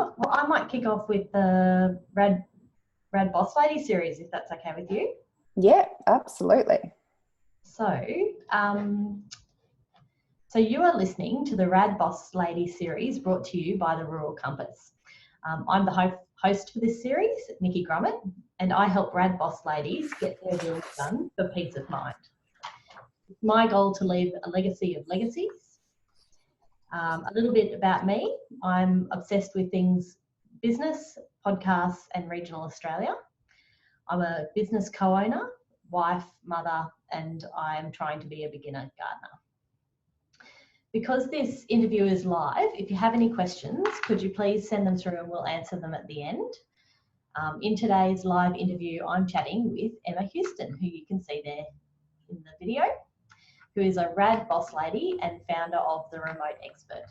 Well, I might kick off with the Rad Boss Lady series, if that's okay with you. Yeah, absolutely. So, so you are listening to the Rad Boss Lady series brought to you by the Rural Compass. I'm the host for this series, Nicky and I help Rad Boss ladies get their deals done for peace of mind. It's my goal to leave a legacy of legacies. A little bit about me. I'm obsessed with things business, podcasts, and regional Australia. I'm a business co-owner, wife, mother, and I'm trying to be a beginner gardener. Because this interview is live, if you have any questions, could you please send them through and we'll answer them at the end. In today's live interview, I'm chatting with Emma Heuston, who you can see there in the video, who is a rad boss lady and founder of The Remote Expert.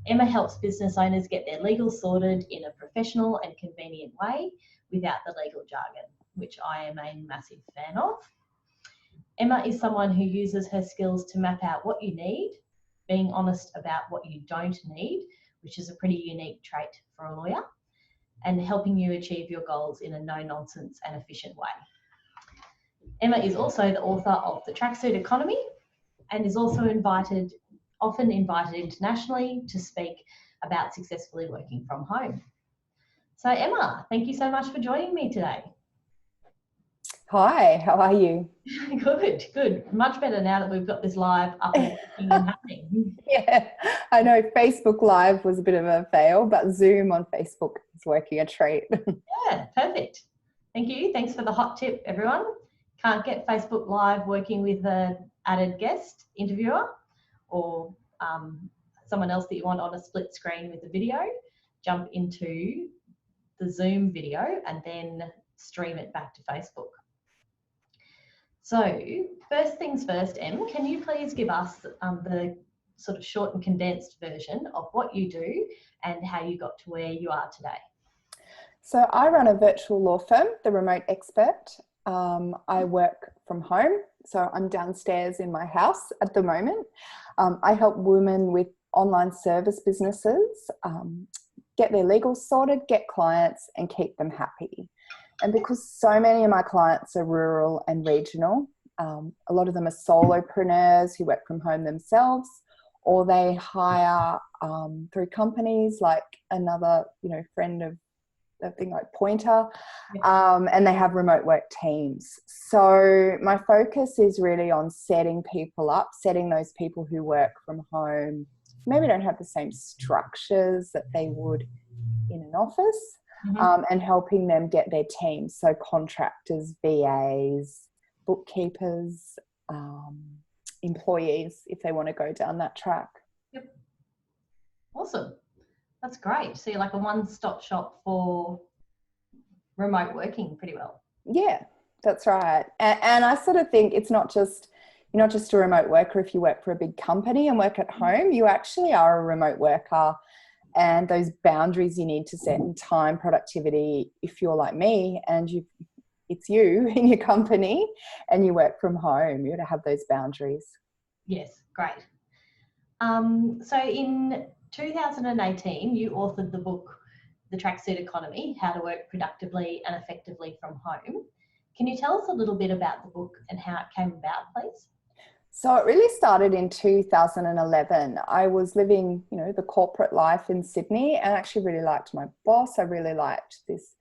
Emma helps business owners get their legals sorted in a professional and convenient way without the legal jargon, which I am a massive fan of. Emma is someone who uses her skills to map out what you need, being honest about what you don't need, which is a pretty unique trait for a lawyer, and helping you achieve your goals in a no-nonsense and efficient way. Emma is also the author of The Tracksuit Economy and is also often invited internationally to speak about successfully working from home. So Emma, thank you so much for joining me today. Hi, how are you? Good. Much better now that we've got this live up and working and happening. Yeah, I know Facebook Live was a bit of a fail, but Zoom on Facebook is working a treat. Yeah, perfect. Thank you. Thanks for the hot tip, everyone. Can't get Facebook Live working with an added guest interviewer or someone else that you want on a split screen with the video, jump into the Zoom video and then stream it back to Facebook. So first things first, Em, can you please give us the sort of short and condensed version of what you do and how you got to where you are today? So I run a virtual law firm, The Remote Expert. I work from home, so I'm downstairs in my house at the moment. I help women with online service businesses get their legals sorted, get clients and keep them happy. And because so many of my clients are rural and regional, a lot of them are solopreneurs who work from home themselves, or they hire through companies like another, friend of a thing like Pointer, and they have remote work teams. So my focus is really on setting people up, setting those people who work from home, maybe don't have the same structures that they would in an office, and helping them get their teams. So contractors, VAs, bookkeepers, employees, if they want to go down that track. Yep. Awesome. That's great. So you're like a one-stop shop for remote working pretty well. Yeah, that's right. And I sort of think it's not just, you're not just a remote worker if you work for a big company and work at home. You actually are a remote worker, and those boundaries you need to set in time, productivity, if you're like me and it's you in your company and you work from home, you got to have those boundaries. Yes, great. So in 2018, you authored the book, The Tracksuit Economy, How to Work Productively and Effectively from Home. Can you tell us a little bit about the book and how it came about, please? So it really started in 2011. I was living, the corporate life in Sydney, and I actually really liked my boss. I really liked this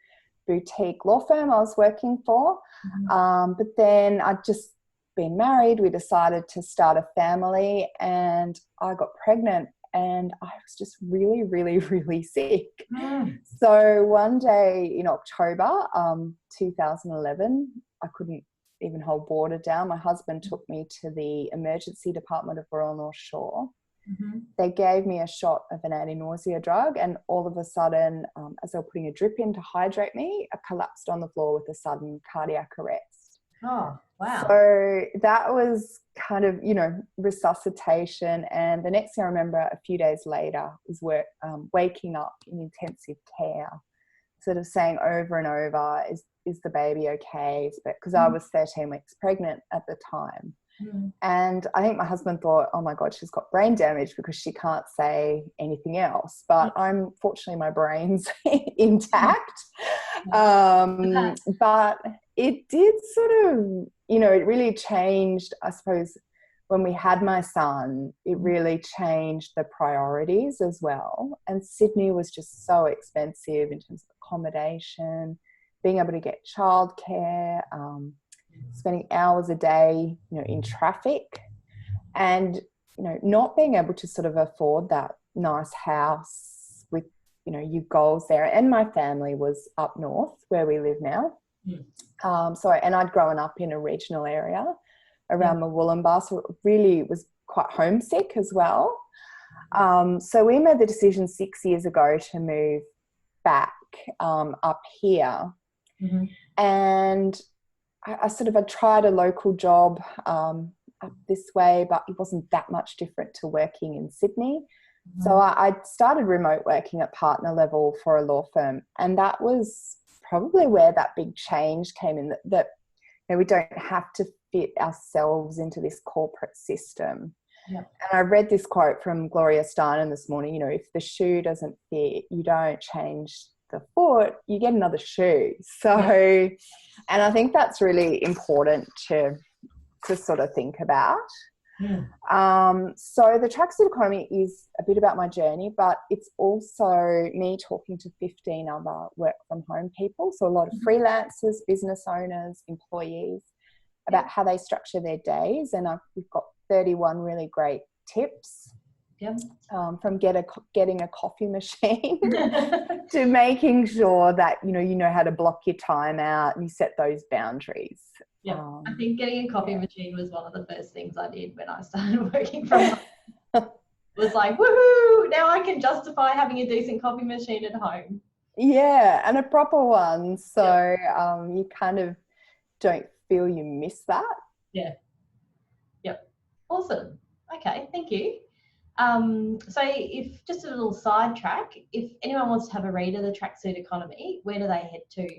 boutique law firm I was working for. But then I'd just been married. We decided to start a family and I got pregnant and I was just really, really, really sick. So one day in October 2011, I couldn't even hold water down. My husband took me to the emergency department of Royal North Shore. They gave me a shot of an anti-nausea drug, and all of a sudden, as they were putting a drip in to hydrate me, I collapsed on the floor with a sudden cardiac arrest. Oh, wow. So that was kind of, resuscitation. And the next thing I remember a few days later was waking up in intensive care, sort of saying over and over, is the baby okay? Because I was 13 weeks pregnant at the time. And I think my husband thought, oh my God, she's got brain damage because she can't say anything else. But fortunately, my brain's intact. But it did sort of, you know, it really changed, I suppose, when we had my son, it really changed the priorities as well. And Sydney was just so expensive in terms of accommodation, being able to get childcare, spending hours a day, you know, in traffic, and, you know, not being able to sort of afford that nice house with, you know, your goals there. And my family was up north where we live now. And I'd grown up in a regional area around Murwillumbah, so it really was quite homesick as well. So we made the decision 6 years ago to move back up here. And I tried a local job up this way, but it wasn't that much different to working in Sydney. So I started remote working at partner level for a law firm, and that was probably where that big change came in, that you know, we don't have to fit ourselves into this corporate system. And I read this quote from Gloria Steinem this morning, you know, if the shoe doesn't fit, you don't change the foot, you get another shoe. So, and I think that's really important to sort of think about. So the tracksuit economy is a bit about my journey, but it's also me talking to 15 other work from home people. So a lot of freelancers, business owners, employees, about how they structure their days. And we've got 31 really great tips. From getting a coffee machine to making sure that you know how to block your time out and you set those boundaries. I think getting a coffee machine was one of the first things I did when I started working from home. It was like, woohoo, now I can justify having a decent coffee machine at home. Yeah, and a proper one, so you kind of don't feel you miss that. Awesome. Okay, thank you. So if just a little sidetrack, if anyone wants to have a read of the Tracksuit Economy, where do they head to?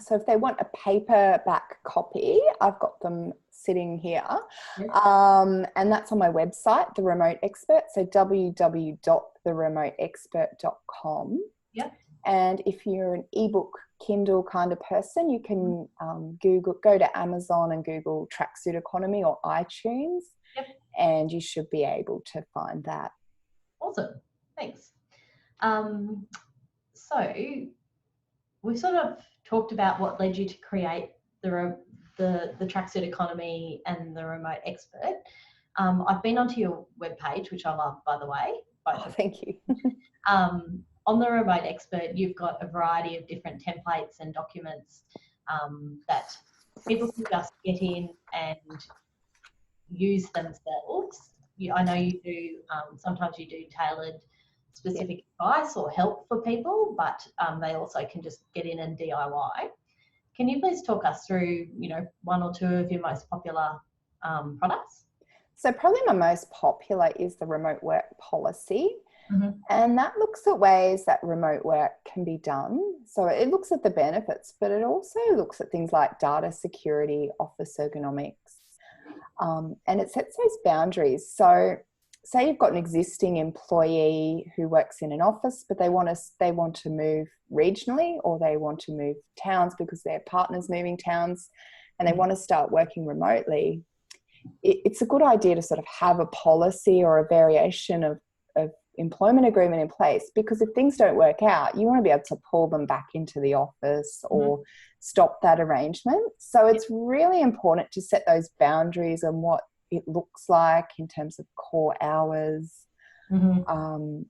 So if they want a paperback copy, I've got them sitting here. And that's on my website, The Remote Expert, so www.theremoteexpert.com. And if you're an ebook Kindle kind of person, you can go to Amazon and Google Tracksuit Economy or iTunes. And you should be able to find that. Awesome. Thanks. So we've sort of talked about what led you to create the Tracksuit Economy and the Remote Expert. I've been onto your webpage, which I love, by the way. Thank you. On the Remote Expert, you've got a variety of different templates and documents that people can just get in and use themselves. I know you do, sometimes you do tailored specific advice or help for people, but they also can just get in and DIY. Can you please talk us through, one or two of your most popular products? So probably my most popular is the remote work policy. And that looks at ways that remote work can be done. So it looks at the benefits, but it also looks at things like data security, office ergonomics, and it sets those boundaries. So say you've got an existing employee who works in an office, but they want to move regionally, or they want to move towns because their partner's moving towns and they want to start working remotely. It's a good idea to sort of have a policy or a variation of employment agreement in place, because if things don't work out, you want to be able to pull them back into the office or stop that arrangement. So it's really important to set those boundaries on what it looks like in terms of core hours, and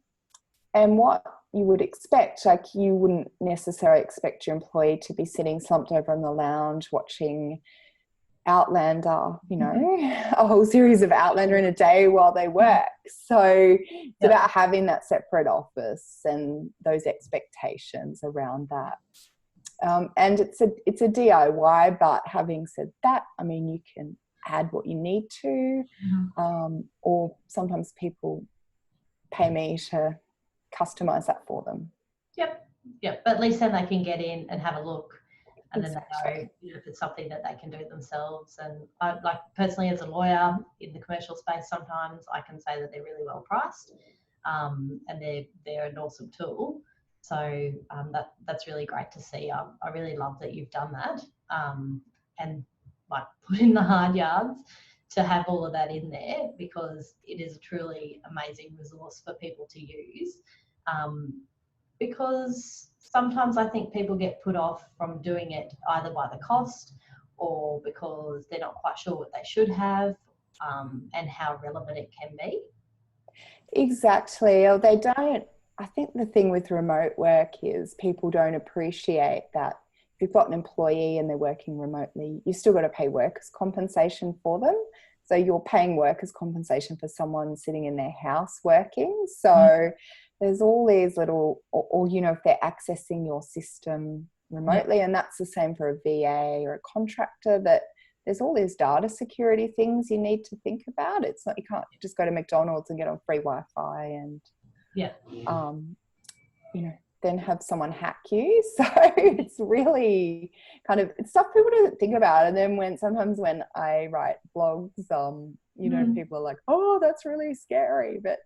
what you would expect. Like, you wouldn't necessarily expect your employee to be sitting slumped over in the lounge watching Outlander, a whole series of Outlander in a day while they work. So it's about having that separate office and those expectations around that. And it's a DIY, but having said that, I mean, you can add what you need to, or sometimes people pay me to customize that for them. But at least then they can get in and have a look and then they know, you know, if it's something that they can do themselves. And I, like, personally as a lawyer in the commercial space, sometimes I can say that they're really well priced, and they're an awesome tool. So that's really great to see. I really love that you've done that, and like put in the hard yards to have all of that in there, because it is a truly amazing resource for people to use. Because sometimes I think people get put off from doing it either by the cost or because they're not quite sure what they should have, and how relevant it can be. Exactly. Or they don't, I think the thing with remote work is people don't appreciate that if you've got an employee and they're working remotely, you still got to pay workers' compensation for them. So you're paying workers' compensation for someone sitting in their house working. So there's all these little, or you know, if they're accessing your system remotely, and that's the same for a VA or a contractor, that there's all these data security things you need to think about. It's not, you can't just go to McDonald's and get on free Wi-Fi and, you know, then have someone hack you. So it's really kind of, it's stuff people don't think about. And then sometimes when I write blogs, you know, people are like, oh, that's really scary. But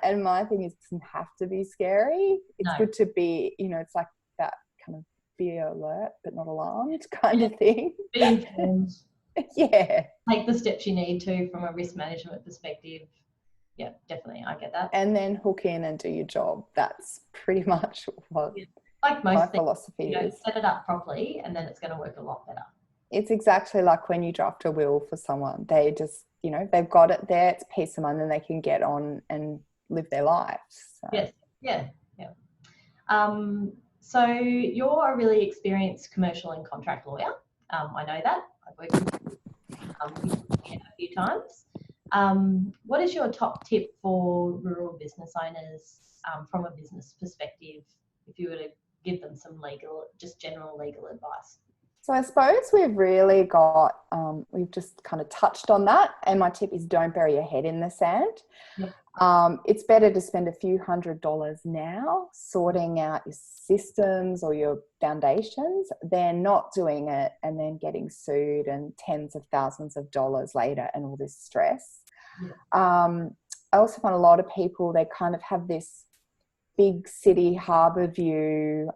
and my thing is, it doesn't have to be scary. It's good to be, you know, it's like that kind of be alert but not alarmed kind of thing. Be informed. Take the steps you need to from a risk management perspective. Yeah, definitely. I get that. And then hook in and do your job. That's pretty much what like most my things, philosophy is. Set it up properly and then it's going to work a lot better. It's exactly like when you draft a will for someone. They just, you know, they've got it there. It's peace of mind, and they can get on and live their lives. So. Yes. Yeah. So you're a really experienced commercial and contract lawyer. I know that. I've worked with you a few times. What is your top tip for rural business owners, from a business perspective, if you were to give them some general legal advice? So I suppose we've really got, we've just kind of touched on that. And my tip is don't bury your head in the sand. It's better to spend a few $100s now sorting out your systems or your foundations than not doing it and then getting sued and tens of thousands of dollars later and all this stress. I also find a lot of people, they kind of have this big city harbour view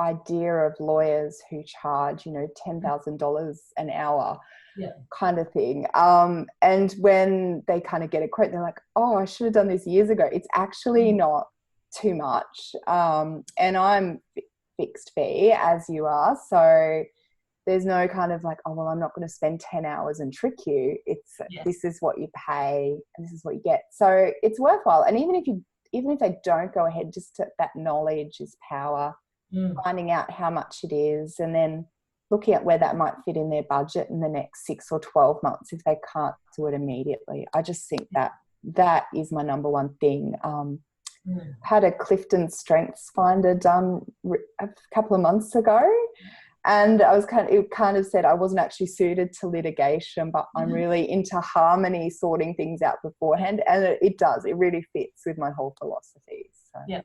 idea of lawyers who charge, you know, $10,000 an hour kind of thing. And when they kind of get a quote, they're like, oh, I should have done this years ago. It's actually not too much. And I'm fixed fee as you are. So there's no kind of like, oh, well, I'm not going to spend 10 hours and trick you. It's this is what you pay and this is what you get. So it's worthwhile. And even if they don't go ahead, just that knowledge is power. Finding out how much it is and then looking at where that might fit in their budget in the next 6 or 12 months if they can't do it immediately. I just think that is my number one thing. Had a Clifton Strengths Finder done a couple of months ago, and it kind of said I wasn't actually suited to litigation, but I'm really into harmony, sorting things out beforehand, and it does. It really fits with my whole philosophy. So. Yeah.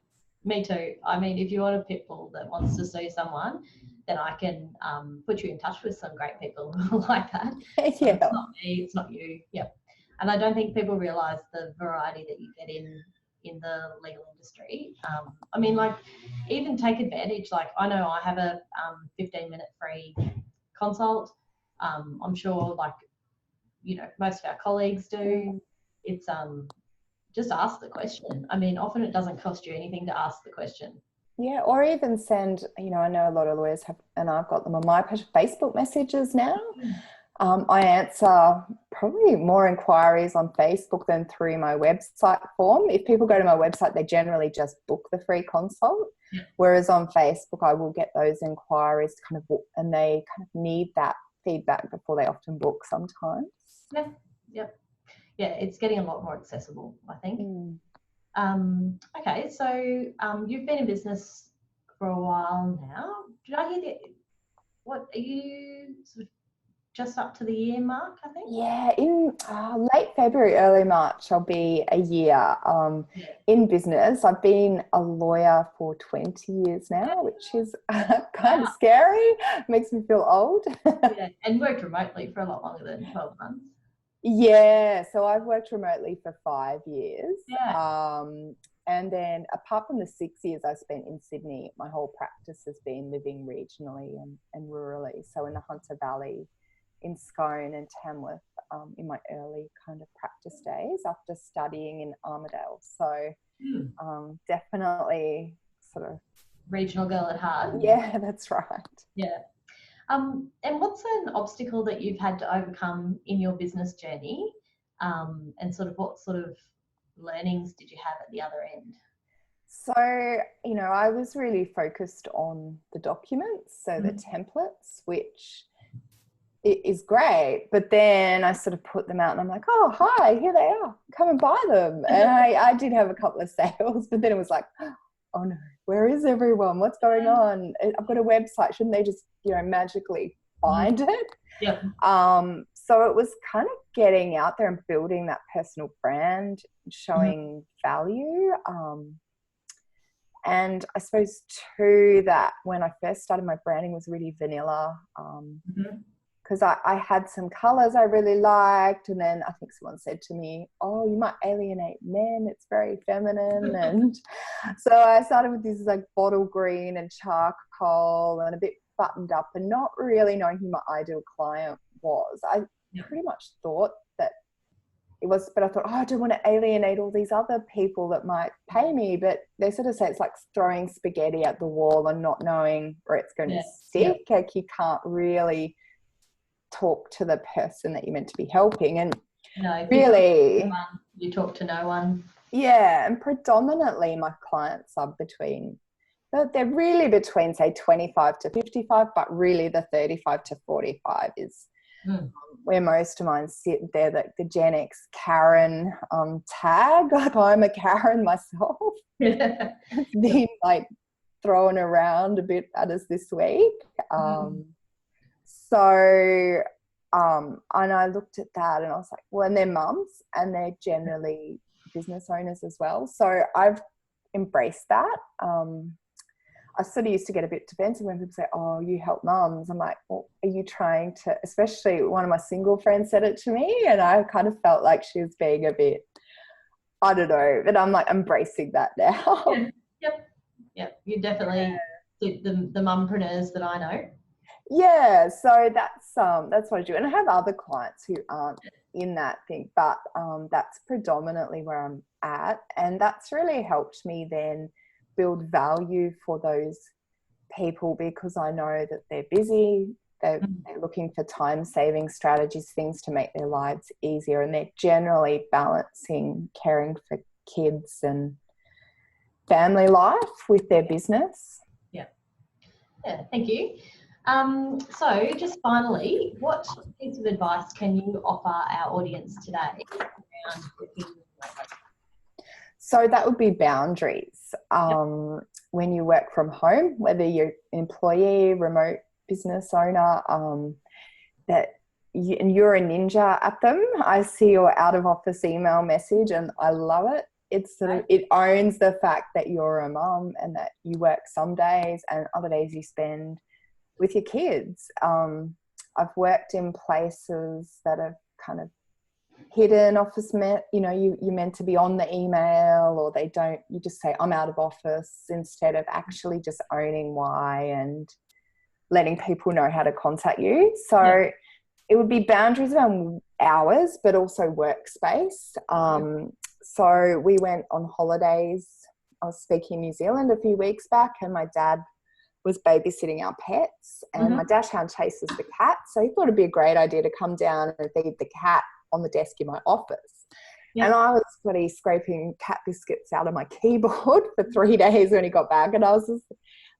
Me too. I mean, if you want a pit bull that wants to sue someone, then I can put you in touch with some great people like that. It's not me, it's not you. Yep. And I don't think people realise the variety that you get in the legal industry. I mean, like, even take advantage. Like, I know I have a 15-minute free consult. I'm sure, like, you know, most of our colleagues do. It's just ask the question. I mean, often it doesn't cost you anything to ask the question. Yeah, or even send, you know, I know a lot of lawyers have, and I've got them on my Facebook messages now. I answer probably more inquiries on Facebook than through my website form. If people go to my website, they generally just book the free consult. Whereas on Facebook, I will get those inquiries kind of, and they kind of need that feedback before they often book sometimes. Yeah, it's getting a lot more accessible, I think. Okay, so you've been in business for a while now. Did I hear that? What are you sort of just up to the year mark, I think. Yeah, in late February, early March, I'll be a year in business. I've been a lawyer for 20 years now, which is kind of scary. Makes me feel old. Yeah, and worked remotely for a lot longer than 12 months. Yeah, so I've worked remotely for 5 years. Yeah. And then apart from the 6 years I spent in Sydney, my whole practice has been living regionally and rurally. So in the Hunter Valley, in Scone and Tamworth, in my early kind of practice days after studying in Armidale. So definitely sort of regional girl at heart. Yeah, that's right. Yeah. And what's an obstacle that you've had to overcome in your business journey? And sort of what sort of learnings did you have at the other end? So, I was really focused on the documents, so the templates, which is great. But then I sort of put them out and I'm like, oh, hi, here they are. Come and buy them. And I did have a couple of sales, but then it was like, oh no, where is everyone? What's going on? I've got a website. Shouldn't they just, magically find it? Yeah. So it was kind of getting out there and building that personal brand, showing value. And I suppose too that when I first started, my branding was really vanilla. Because I had some colors I really liked, and then I think someone said to me, oh, you might alienate men, it's very feminine. And so I started with this like bottle green and charcoal and a bit buttoned up and not really knowing who my ideal client was. I pretty much thought that it was, but I thought, oh, I don't want to alienate all these other people that might pay me. But they sort of say it's like throwing spaghetti at the wall and not knowing where it's going to stick. Like you can't really talk to the person that you're meant to be helping. And really you talk to no one. Yeah, and predominantly my clients are they're really between say 25 to 55, but really the 35 to 45 is where most of mine sit. They're like the Gen X Karen tag. Like I'm a Karen myself. It's been like thrown around a bit at us this week. So, and I looked at that and I was like, well, and they're mums and they're generally business owners as well. So I've embraced that. I sort of used to get a bit defensive when people say, oh, you help mums. I'm like, well, are you trying to, especially one of my single friends said it to me and I kind of felt like she was being a bit, I don't know, but I'm like embracing that now. Yep. You definitely the mumpreneurs that I know. Yeah, so that's what I do. And I have other clients who aren't in that thing, but that's predominantly where I'm at. And that's really helped me then build value for those people because I know that they're busy, they're looking for time-saving strategies, things to make their lives easier, and they're generally balancing caring for kids and family life with their business. Yeah, thank you. So just finally, what piece of advice can you offer our audience today around working remotely? So that would be boundaries. When you work from home, whether you're an employee, remote business owner, and you're a ninja at them. I see your out of office email message and I love it. It's sort of, it owns the fact that you're a mum and that you work some days and other days you spend with your kids. I've worked in places that have kind of hidden office, you're meant to be on the email or they don't, you just say, I'm out of office instead of actually just owning why and letting people know how to contact you. So it would be boundaries around hours, but also workspace. So we went on holidays. I was speaking in New Zealand a few weeks back and my dad was babysitting our pets and my dachshund chases the cat. So he thought it'd be a great idea to come down and feed the cat on the desk in my office. And I was bloody scraping cat biscuits out of my keyboard for 3 days when he got back. And I was just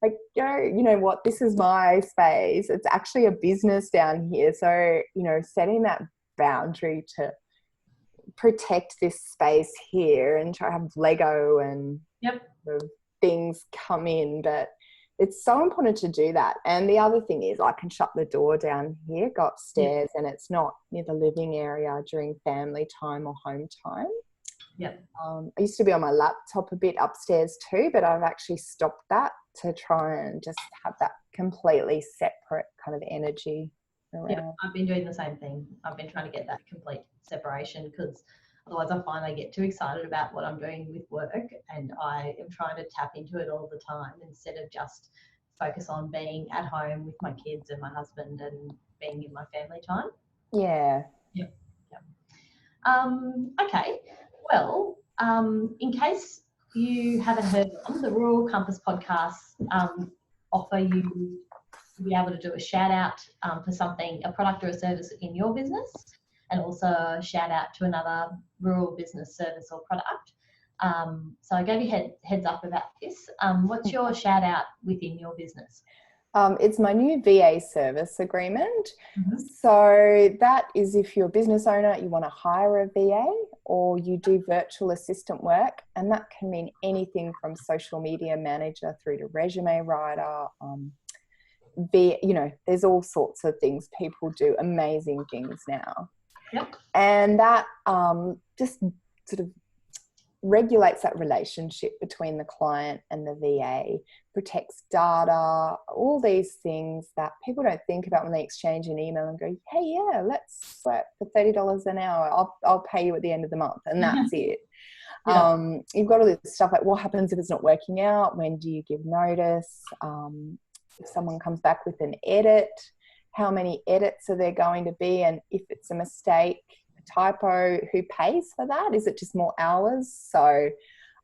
like, you know what, this is my space. It's actually a business down here. So, setting that boundary to protect this space here and try to have Lego and things come in, but it's so important to do that. And the other thing is I can shut the door down here, go upstairs, and it's not near the living area during family time or home time. Yeah. I used to be on my laptop a bit upstairs too, but I've actually stopped that to try and just have that completely separate kind of energy around. Yeah, I've been doing the same thing. I've been trying to get that complete separation, because otherwise I find I get too excited about what I'm doing with work, and I am trying to tap into it all the time instead of just focus on being at home with my kids and my husband and being in my family time. Yeah. Yeah. Okay. Well, in case you haven't heard them, the Rural Compass podcast offer you to be able to do a shout out for something, a product or a service in your business, and also a shout out to another rural business service or product. So I gave you heads up about this. What's your shout out within your business? It's my new VA service agreement. Mm-hmm. So that is if you're a business owner, you want to hire a VA, or you do virtual assistant work, and that can mean anything from social media manager through to resume writer. There's all sorts of things. People do amazing things now. Yep. And that just sort of regulates that relationship between the client and the VA, protects data, all these things that people don't think about when they exchange an email and go, hey, yeah, let's work for $30 an hour. I'll pay you at the end of the month, and that's it. Yeah. You've got all this stuff like what happens if it's not working out? When do you give notice? If someone comes back with an edit, how many edits are there going to be? And if it's a mistake, a typo, who pays for that? Is it just more hours? So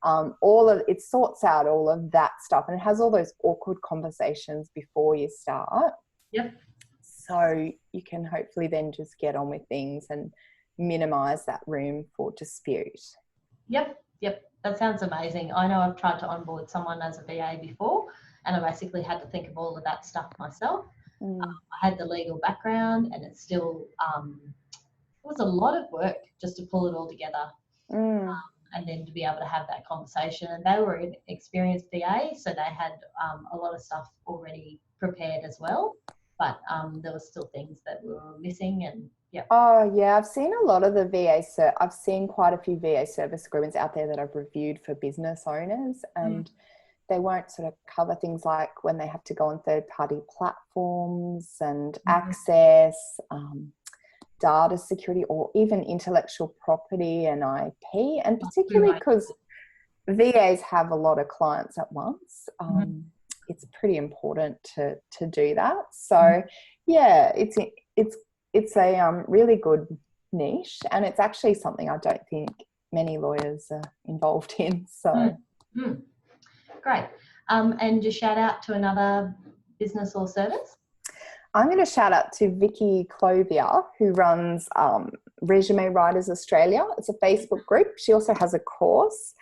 it sorts out all of that stuff, and it has all those awkward conversations before you start. Yep. So you can hopefully then just get on with things and minimize that room for dispute. Yep. That sounds amazing. I know I've tried to onboard someone as a VA before, and I basically had to think of all of that stuff myself. I had the legal background, and it's still it was a lot of work just to pull it all together, and then to be able to have that conversation. And they were an experienced VA, so they had a lot of stuff already prepared as well, but there were still things that we were missing. And yeah. Oh yeah, I've seen a lot of the I've seen quite a few VA service agreements out there that I've reviewed for business owners, and they won't sort of cover things like when they have to go on third-party platforms and access data security, or even intellectual property and IP, and particularly because VAs have a lot of clients at once. It's pretty important to do that. So yeah, it's a really good niche, and it's actually something I don't think many lawyers are involved in. So great. And just shout out to another business or service. I'm going to shout out to Vicky Clothier, who runs Resume Writers Australia. It's a Facebook group. She also has a course.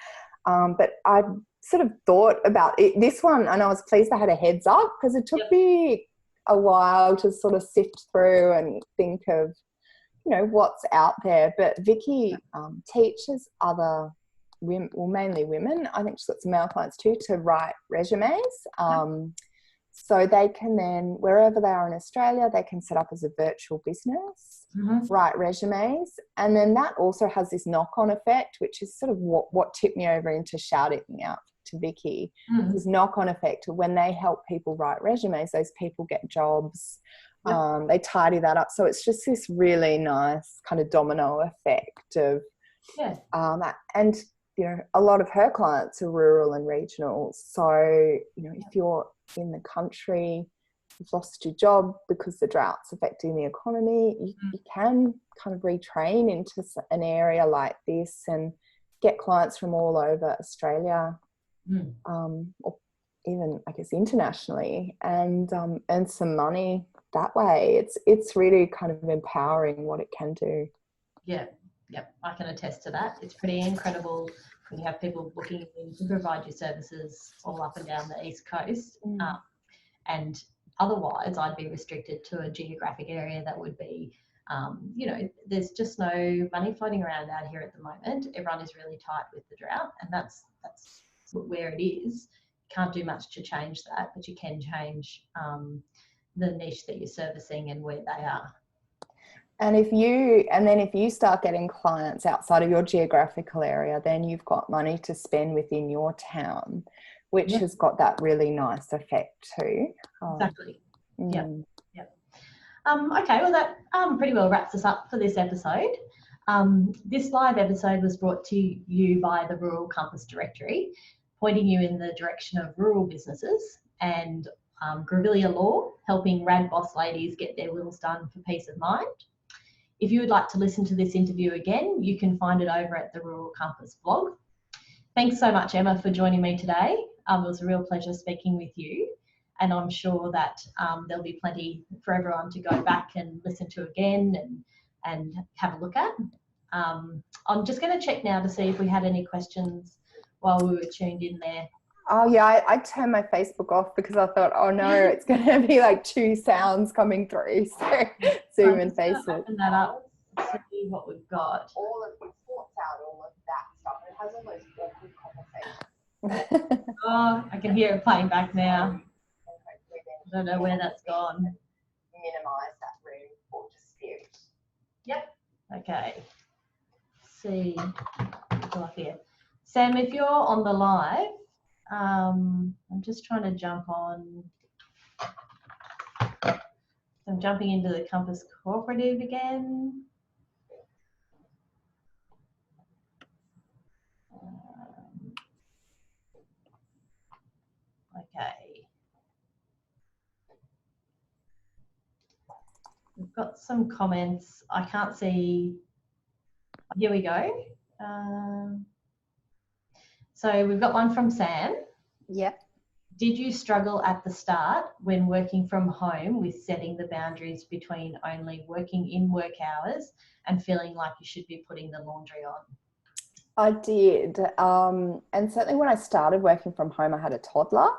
But I sort of thought about this one, and I was pleased I had a heads up, because it took me a while to sort of sift through and think of, what's out there. But Vicky teaches other women, well, mainly women, I think she's got some male clients too, to write resumes. So they can then, wherever they are in Australia, they can set up as a virtual business, write resumes. And then that also has this knock-on effect, which is sort of what tipped me over into shouting out to Vicky. This knock-on effect of when they help people write resumes, those people get jobs. They tidy that up. So it's just this really nice kind of domino effect of and a lot of her clients are rural and regional. So, if you're in the country, you've lost your job because the drought's affecting the economy, you can kind of retrain into an area like this and get clients from all over Australia, or even, I guess, internationally, and earn some money that way. It's really kind of empowering what it can do. Yep, I can attest to that. It's pretty incredible when you have people booking in to provide your services all up and down the East Coast. And otherwise, I'd be restricted to a geographic area that would be, there's just no money floating around out here at the moment. Everyone is really tight with the drought, and that's where it is. can't do much to change that, but you can change the niche that you're servicing and where they are. And then if you start getting clients outside of your geographical area, then you've got money to spend within your town, which has got that really nice effect too. Exactly. Yep. Okay, well that pretty well wraps us up for this episode. This live episode was brought to you by the Rural Compass Directory, pointing you in the direction of rural businesses, and Grevillea Law, helping rad boss ladies get their wills done for peace of mind. If you would like to listen to this interview again, you can find it over at the Rural Compass blog. Thanks so much, Emma, for joining me today. It was a real pleasure speaking with you, and I'm sure that there'll be plenty for everyone to go back and listen to again and have a look at. I'm just going to check now to see if we had any questions while we were tuned in there. Oh yeah, I turned my Facebook off because I thought, oh no, it's going to be like two sounds coming through. So Zoom and Facebook. Open that up, see what we've got. All of it sorts out all of that stuff. It has all those awkward conversations. Oh, I can hear it playing back now. I don't know where that's gone. Minimise that room for dispute. Yep. Okay. See. Go here. Sam, if you're on the live, I'm just trying to jump on. I'm jumping into the Compass Cooperative again. Okay. We've got some comments. I can't see. Here we go. So we've got one from Sam. Yep. Did you struggle at the start when working from home with setting the boundaries between only working in work hours and feeling like you should be putting the laundry on? I did. And certainly when I started working from home, I had a toddler,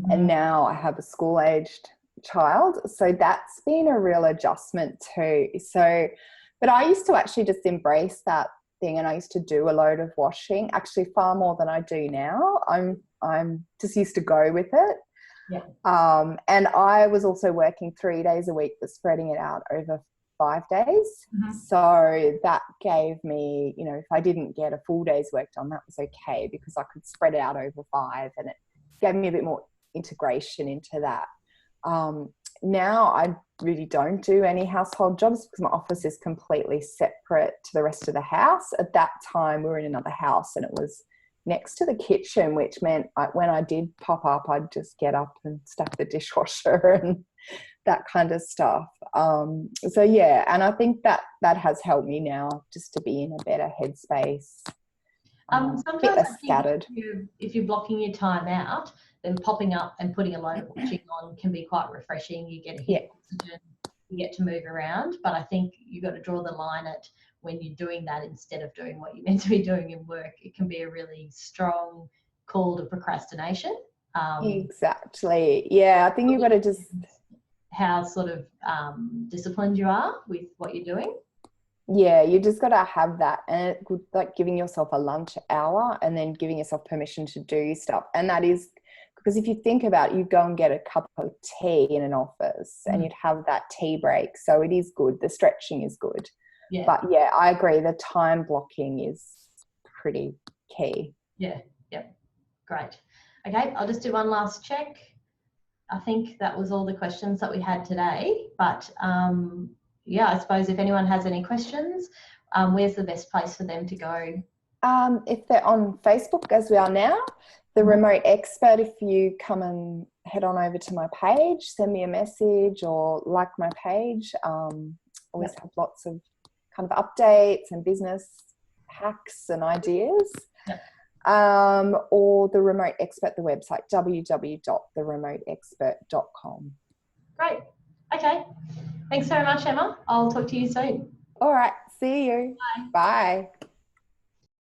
and now I have a school-aged child. So that's been a real adjustment too. So, but I used to actually just embrace that thing, and I used to do a load of washing, actually far more than I do now. I'm just used to go with it. Yeah. And I was also working 3 days a week, but spreading it out over 5 days. So that gave me, you know, if I didn't get a full day's work done, that was okay because I could spread it out over 5, and it gave me a bit more integration into that. Now I really don't do any household jobs because my office is completely separate to the rest of the house. At that time, we were in another house and it was next to the kitchen, which meant when I did pop up, I'd just get up and stack the dishwasher and that kind of stuff. So yeah, and I think that has helped me now just to be in a better headspace. Sometimes a bit less scattered. If you're blocking your time out, then popping up and putting a load of washing on can be quite refreshing. You get a hit of oxygen, you get to move around. But I think you've got to draw the line at when you're doing that instead of doing what you're meant to be doing in work. It can be a really strong call to procrastination. Exactly. Yeah, I think you've got to just... How sort of disciplined you are with what you're doing. Yeah, you just got to have that, and like giving yourself a lunch hour and then giving yourself permission to do stuff. And that is because if you think about it, you go and get a cup of tea in an office and you'd have that tea break. So it is good. The stretching is good. Yeah. But yeah, I agree. The time blocking is pretty key. Yeah. Yep. Great. Okay. I'll just do one last check. I think that was all the questions that we had today, but yeah, I suppose if anyone has any questions, where's the best place for them to go? If they're on Facebook, as we are now, the Remote Expert, if you come and head on over to my page, send me a message or like my page. Always have lots of kind of updates and business hacks and ideas. Or the Remote Expert, the website, www.theremotexpert.com. Great. Okay. Thanks very much, Emma. I'll talk to you soon. All right. See you. Bye. Bye.